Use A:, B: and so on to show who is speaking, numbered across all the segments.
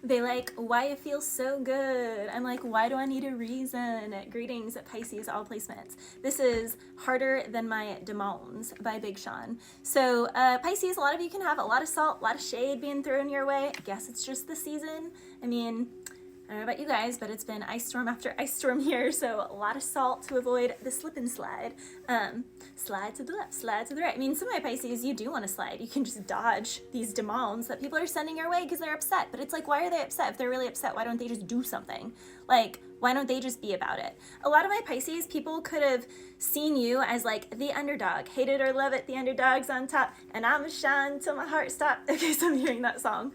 A: They like, why it feels so good. I'm like, why do I need a reason? Greetings, Pisces, all placements. This is Harder Than My Demons by Big Sean. So Pisces, a lot of you can have a lot of salt, a lot of shade being thrown your way. I guess it's just the season. I mean, I don't know about you guys, but it's been ice storm after ice storm here, so a lot of salt to avoid the slip and slide. Slide to the left, slide to the right. I mean, some of my Pisces, you do want to slide. You can just dodge these demons that people are sending your way because they're upset. But it's like, why are they upset? If they're really upset, why don't they just do something? Like, why don't they just be about it? A lot of my Pisces, people could have seen you as like the underdog. Hate it or love it, the underdog's on top. And I'ma shine till my heart stops. Okay, so I'm hearing that song.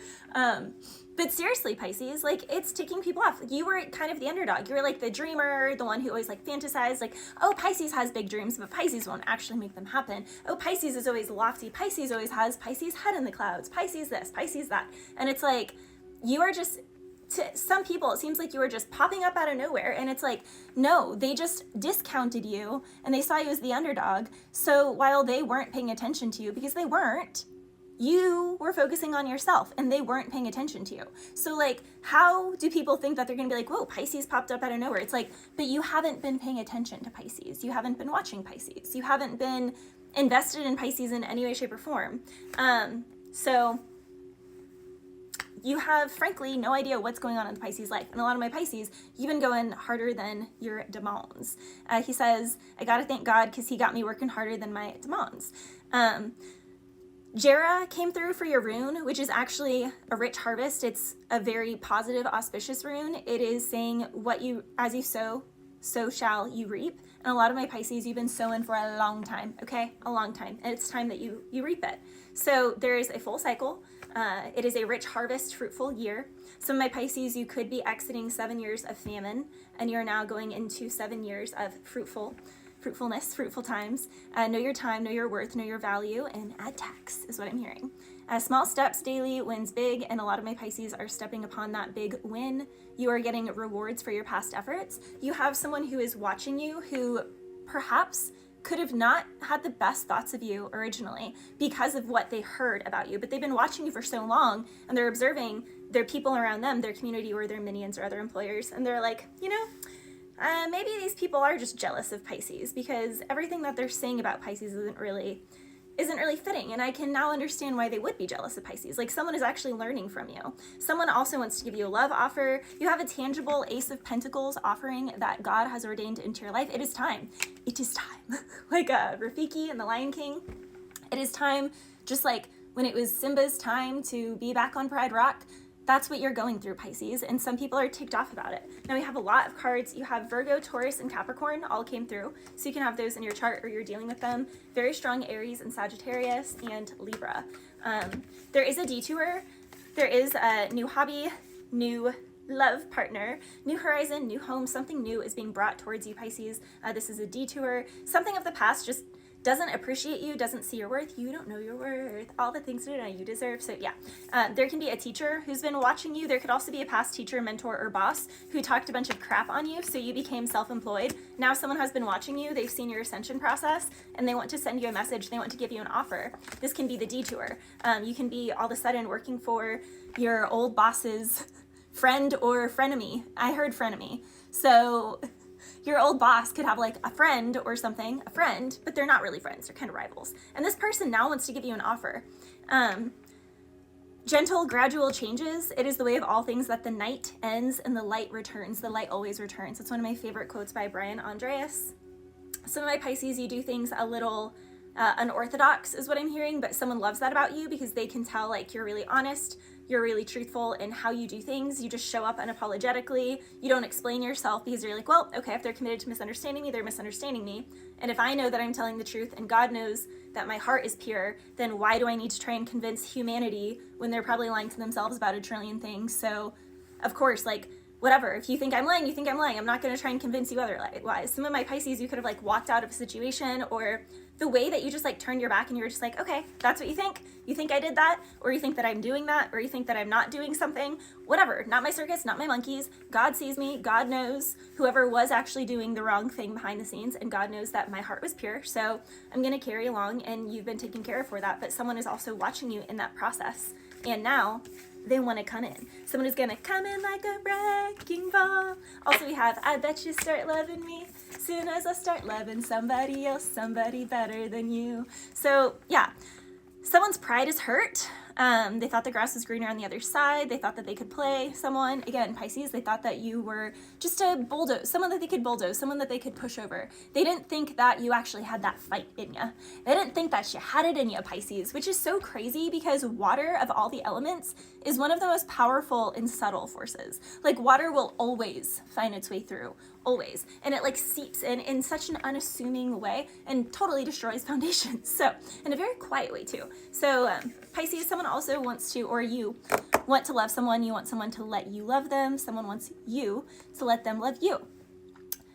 A: But seriously, Pisces, like, it's ticking people off. You were kind of the underdog. You were like the dreamer, the one who always like fantasized, like, oh, Pisces has big dreams, but Pisces won't actually make them happen. Oh, Pisces is always lofty. Pisces always has Pisces head in the clouds. Pisces this, Pisces that. And it's like, you are just, to some people, it seems like you were just popping up out of nowhere. And it's like, no, they just discounted you and they saw you as the underdog. So while they weren't paying attention to you, because they weren't, you were focusing on yourself and they weren't paying attention to you. So like, how do people think that they're gonna be like, whoa, Pisces popped up out of nowhere? It's like, but you haven't been paying attention to Pisces. You haven't been watching Pisces. You haven't been invested in Pisces in any way, shape, or form. So you have, frankly, no idea what's going on in the Pisces life. And a lot of my Pisces, you've been going harder than your demons. He says, I gotta thank God because he got me working harder than my demons. Jera came through for your rune, which is actually a rich harvest. It's a very positive, auspicious rune. It is saying what you, as you sow, so shall you reap. And a lot of my Pisces, you've been sowing for a long time, okay? A long time. And it's time that you reap it. So there is a full cycle. It is a rich harvest, fruitful year. Some of my Pisces, you could be exiting 7 years of famine, and you're now going into 7 years of fruitfulness, fruitful times. Know your time, know your worth, know your value, and add tax is what I'm hearing. Small steps daily wins big, and a lot of my Pisces are stepping upon that big win. You are getting rewards for your past efforts. You have someone who is watching you who perhaps could have not had the best thoughts of you originally because of what they heard about you, but they've been watching you for so long and they're observing their people around them, their community or their minions or other employers, and they're like, you know, maybe these people are just jealous of Pisces because everything that they're saying about Pisces isn't really fitting. And I can now understand why they would be jealous of Pisces. Like, someone is actually learning from you. Someone also wants to give you a love offer. You have a tangible Ace of Pentacles offering that God has ordained into your life. It is time. It is time. Like Rafiki and the Lion King. It is time, just like when it was Simba's time to be back on Pride Rock. That's what you're going through, Pisces, and some people are ticked off about it. Now we have a lot of cards. You have Virgo, Taurus, and Capricorn all came through, so you can have those in your chart or you're dealing with them. Very strong Aries and Sagittarius and Libra. There is a detour. There is a new hobby, new love partner, new horizon, new home. Something new is being brought towards you, Pisces. This is a detour. Something of the past just doesn't appreciate you, doesn't see your worth. You don't know your worth. All the things you deserve. So yeah, there can be a teacher who's been watching you. There could also be a past teacher, mentor, or boss who talked a bunch of crap on you, so you became self-employed. Now someone has been watching you. They've seen your ascension process, and they want to send you a message. They want to give you an offer. This can be the detour. You can be all of a sudden working for your old boss's friend or frenemy. I heard frenemy. So your old boss could have like a friend or something, a friend, but they're not really friends. They're kind of rivals. And this person now wants to give you an offer. Gentle, gradual changes. It is the way of all things that the night ends and the light returns. The light always returns. It's one of my favorite quotes by Brian Andreas. Some of my Pisces, you do things a little unorthodox is what I'm hearing, but someone loves that about you because they can tell like you're really honest, you're really truthful in how you do things. You just show up unapologetically. You don't explain yourself because you're like, well, okay, if they're committed to misunderstanding me, they're misunderstanding me. And if I know that I'm telling the truth and God knows that my heart is pure, then why do I need to try and convince humanity when they're probably lying to themselves about a trillion things? So of course, like, whatever, if you think I'm lying, you think I'm lying. I'm not going to try and convince you otherwise. Some of my Pisces, you could have like walked out of a situation, or the way that you just like turned your back and you were just like, okay, that's what you think? You think I did that? Or you think that I'm doing that? Or you think that I'm not doing something? Whatever, not my circus, not my monkeys. God sees me. God knows whoever was actually doing the wrong thing behind the scenes, and God knows that my heart was pure. So I'm going to carry along, and you've been taken care of for that. But someone is also watching you in that process. And now they want to come in. Someone who's going to come in like a wrecking ball. Also, we have, I bet you start loving me soon as I start loving somebody else, somebody better than you. So, yeah. Someone's pride is hurt. They thought the grass was greener on the other side. They thought that they could play someone. Again, Pisces, they thought that you were just a bulldoze, someone that they could bulldoze, someone that they could push over. They didn't think that you actually had that fight in you. They didn't think that you had it in you, Pisces, which is so crazy because water, of all the elements, is one of the most powerful and subtle forces. Like, water will always find its way through. Always. And it like seeps in such an unassuming way and totally destroys foundations. So, in a very quiet way too. So, Pisces, someone also wants to, or you want to love someone, you want someone to let you love them, someone wants you to let them love you.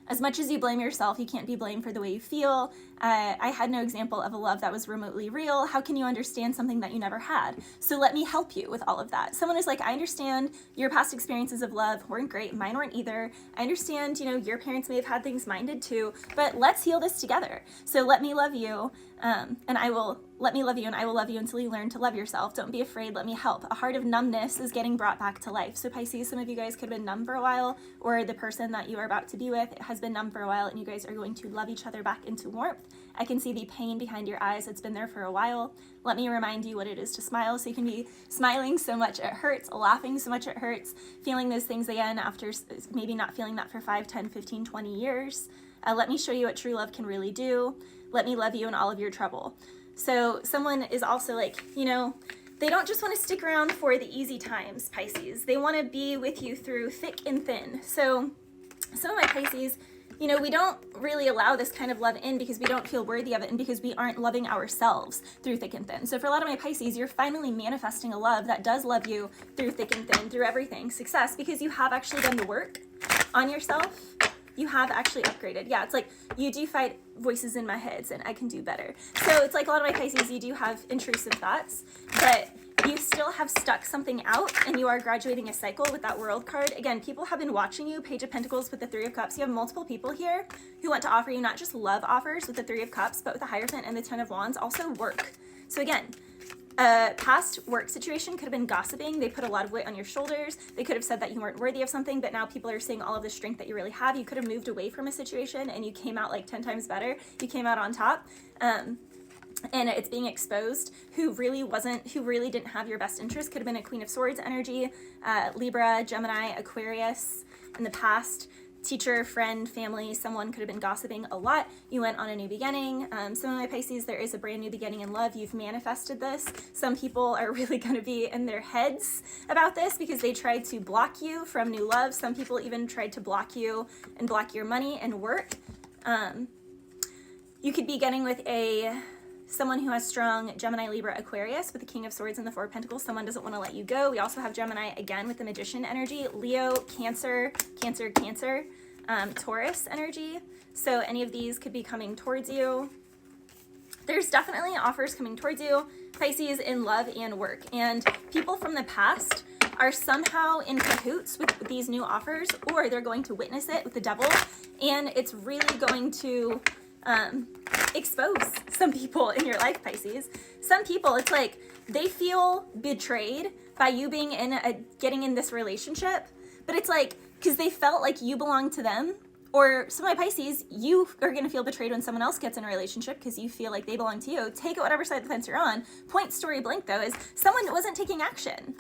A: As much as you blame yourself, you can't be blamed for the way you feel. I had no example of a love that was remotely real. How can you understand something that you never had? So let me help you with all of that. Someone is like, I understand your past experiences of love weren't great. Mine weren't either. I understand, your parents may have had things mine did too, but let's heal this together. So let me love you. And I will love you until you learn to love yourself. Don't be afraid. Let me help. A heart of numbness is getting brought back to life. So Pisces, some of you guys could have been numb for a while, or the person that you are about to be with has been numb for a while, and you guys are going to love each other back into warmth. I can see the pain behind your eyes. It's been there for a while. Let me remind you what it is to smile. So you can be smiling so much it hurts, laughing so much it hurts, feeling those things again after maybe not feeling that for 5, 10, 15, 20 years. Let me show you what true love can really do. Let me love you in all of your trouble. So someone is also like, they don't just want to stick around for the easy times, Pisces. They want to be with you through thick and thin. So some of my Pisces, we don't really allow this kind of love in because we don't feel worthy of it and because we aren't loving ourselves through thick and thin. So for a lot of my Pisces, you're finally manifesting a love that does love you through thick and thin, through everything. Success, because you have actually done the work on yourself. You have actually upgraded. Yeah, it's like you do fight voices in my head and I can do better. So it's like a lot of my Pisces, you do have intrusive thoughts, but you still have stuck something out and you are graduating a cycle with that World card. Again, people have been watching you, Page of Pentacles with the Three of Cups. You have multiple people here who want to offer you not just love offers with the Three of Cups, but with the Hierophant and the Ten of Wands, also work. So again, a past work situation could have been gossiping. They put a lot of weight on your shoulders. They could have said that you weren't worthy of something, but now people are seeing all of the strength that you really have. You could have moved away from a situation and you came out like 10 times better. You came out on top. And it's being exposed. Who really didn't have your best interest. Could have been a Queen of Swords energy, Libra, Gemini, Aquarius in the past. Teacher, friend, family, someone could have been gossiping a lot. You went on a new beginning. Some of my Pisces, there is a brand new beginning in love. You've manifested this. Some people are really going to be in their heads about this because they tried to block you from new love. Some people even tried to block you and block your money and work. You could be getting with someone who has strong Gemini, Libra, Aquarius with the King of Swords and the Four of Pentacles. Someone doesn't want to let you go. We also have Gemini again with the Magician energy, Leo, Cancer, Taurus energy. So any of these could be coming towards you. There's definitely offers coming towards you, Pisces, in love and work. And people from the past are somehow in cahoots with these new offers, or they're going to witness it with the Devil. And it's really going to expose some people in your life, Pisces. Some people, it's like they feel betrayed by you being getting in this relationship, but it's like because they felt like you belong to them. Or some of my Pisces, you are going to feel betrayed when someone else gets in a relationship because you feel like they belong to you. Take it whatever side of the fence you're on. Point, story, blank, though, is someone wasn't taking action.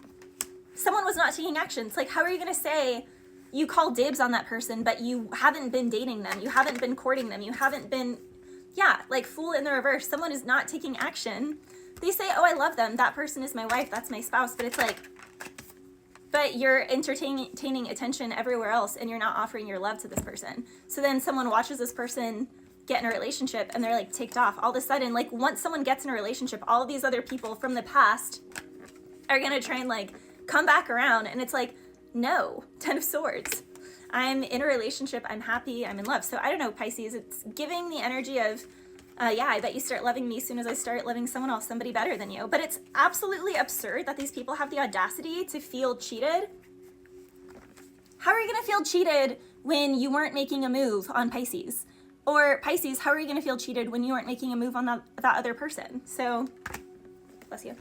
A: Someone was not taking action. It's like, how are you going to say you call dibs on that person, but you haven't been dating them, you haven't been courting them, you haven't been, like fool in the reverse. Someone is not taking action. They say, oh, I love them, that person is my wife, that's my spouse, but it's like, but you're entertaining attention everywhere else and you're not offering your love to this person. So then someone watches this person get in a relationship and they're like ticked off. All of a sudden, like once someone gets in a relationship, all of these other people from the past are gonna try and like come back around, and it's like, no, 10 of Swords. I'm in a relationship, I'm happy, I'm in love. So I don't know, Pisces, it's giving the energy of, I bet you start loving me as soon as I start loving someone else, somebody better than you. But it's absolutely absurd that these people have the audacity to feel cheated. How are you going to feel cheated when you weren't making a move on Pisces? Or Pisces, how are you going to feel cheated when you weren't making a move on that other person? So, bless you.